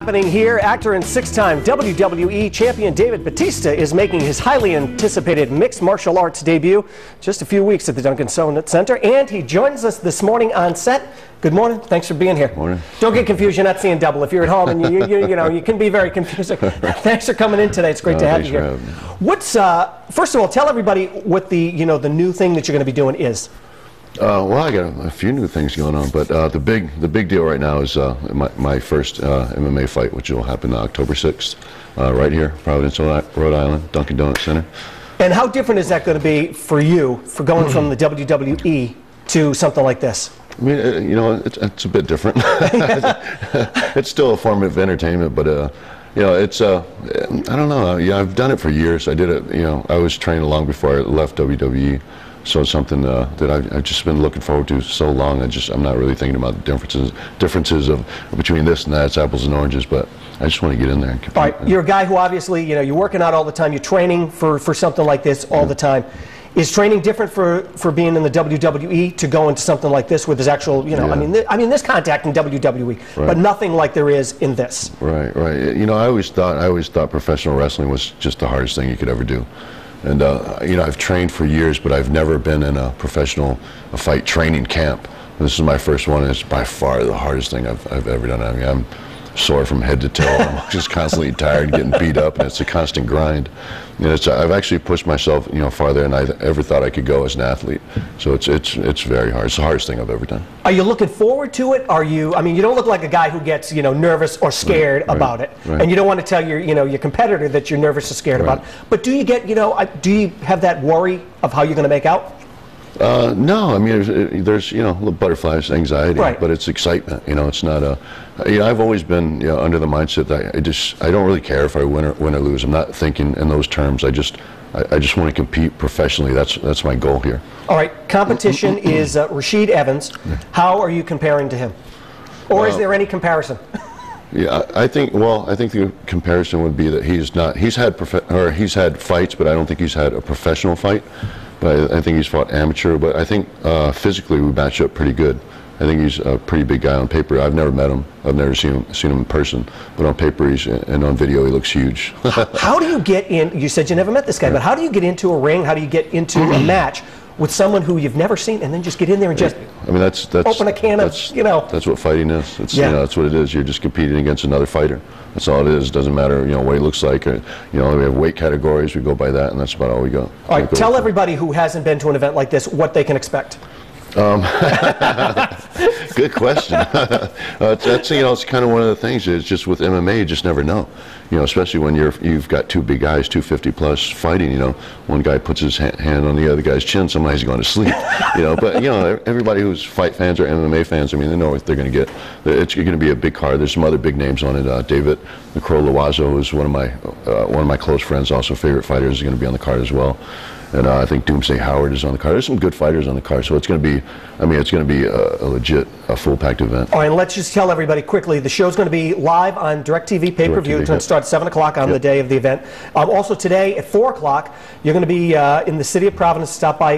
Happening here, actor and six-time WWE champion David Bautista is making his highly anticipated mixed martial arts debut just a few weeks at the Duncan Center, and he joins us this morning on set. Good morning. Thanks for being here. Morning. Don't get confused. You're not seeing double. If you're at home and you know, you can be very confusing. Thanks for coming in today. It's great to have you here. What's first of all, tell everybody what the the new thing that you're going to be doing is. Well, I got a few new things going on, but the big deal right now is my first MMA fight, which will happen October 6th, right here, Providence, Rhode Island, Dunkin' Donuts Center. And how different is that going to be for you, for going from the WWE to something like this? I mean, you know, it's a bit different. It's still a form of entertainment, but you know, it's I don't know. Yeah, I've done it for years. I did it. You know, I was trained long before I left WWE. So it's something that I've just been looking forward to so long. I'm not really thinking about the differences of between this and that. It's apples and oranges, but I just want to get in there and compete. All right, you're a guy who obviously, you know, you're working out all the time. You're training for something like this all the time. Is training different for being in the WWE to go into something like this, where there's actual, you know, I mean, there's contact in WWE, but nothing like there is in this. Right, right. You know, I always thought professional wrestling was just the hardest thing you could ever do. And you know, I've trained for years, but I've never been in a professional fight training camp. This is my first one, and it's by far the hardest thing I've ever done. I mean, I'm sore from head to toe. I'm just constantly tired, getting beat up, and it's a constant grind. And I've actually pushed myself, you know, farther than I ever thought I could go as an athlete. So it's very hard. It's the hardest thing I've ever done. Are you looking forward to it? Are you? I mean, you don't look like a guy who gets, you know, nervous or scared about it, and you don't want to tell your competitor that you're nervous or scared about it. But do you get, you know, do you have that worry of how you're going to make out? No, I mean, there's you know, little butterflies, anxiety, but it's excitement. You know, it's not a. You know, I've always been under the mindset that I don't really care if I win or lose. I'm not thinking in those terms. I just want to compete professionally. That's my goal here. All right, competition is Rashid Evans. How are you comparing to him, or is there any comparison? Yeah, I think the comparison would be that he's had fights, but I don't think he's had a professional fight. But I think he's fought amateur, but I think physically we match up pretty good. I think he's a pretty big guy on paper. I've never met him. I've never seen him in person. But on paper and on video he looks huge. How do you get in? You said you never met this guy, but how do you get into a ring? How do you get into a match with someone who you've never seen, and then just get in there and just open a can of, you know? That's what fighting is. It's, you know, that's what it is. You're just competing against another fighter. That's all it is. It doesn't matter, you know, what he looks like. Or, you know, we have weight categories. We go by that, and that's about all we go. All right, tell everybody who hasn't been to an event like this what they can expect. Good question. That's you know, it's kind of one of the things. It's just with MMA, you just never know. You know, especially when you've got two big guys, 250 plus, fighting. You know, one guy puts his hand on the other guy's chin, somebody's going to sleep. You know, but you know, everybody who's fight fans or MMA fans, I mean, they know what they're going to get. It's going to be a big card. There's some other big names on it. David the Crow Loazo is one of my close friends, also favorite fighters, is going to be on the card as well. And I think Doomsday Howard is on the card. There's some good fighters on the card, so it's going to be, I mean, it's going to be a legit, full-packed event. All right, and let's just tell everybody quickly, the show's going to be live on DirecTV pay-per-view. It's going to start at 7 o'clock on the day of the event. Also today at 4 o'clock, you're going to be in the city of Providence to stop by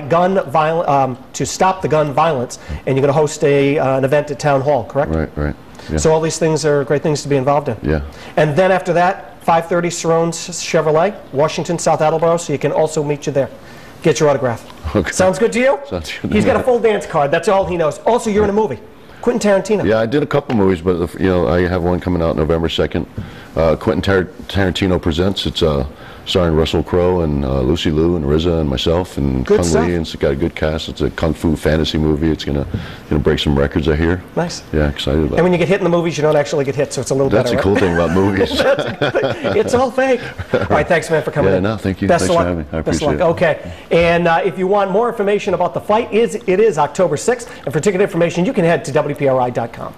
to stop the gun violence, and you're going to host an event at Town Hall, correct? Right. Yeah. So all these things are great things to be involved in. Yeah. And then after that, 5:30 Cerrone's Chevrolet, Washington, South Attleboro, so you can also meet you there. Get your autograph. Okay. Sounds good to you? Sounds good. He's got a full dance card. That's all he knows. Also, you're in a movie. Quentin Tarantino. Yeah, I did a couple movies, but you know, I have one coming out November 2nd. Quentin Tarantino Presents. It's starring Russell Crowe and Lucy Liu and RZA and myself and Kung Lee, and it's got a good cast. It's a kung fu fantasy movie. It's gonna break some records, I hear. Nice. Yeah, excited about it. And when you get hit in the movies, you don't actually get hit, so it's a little better. That's a cool thing about movies. It's all fake. All right, thanks, man, for coming in. Yeah, no, thank you. Best Thanks of luck. for having me. I appreciate it. Okay, and if you want more information about the fight, it is October 6th, and for ticket information, you can head to WPRI.com.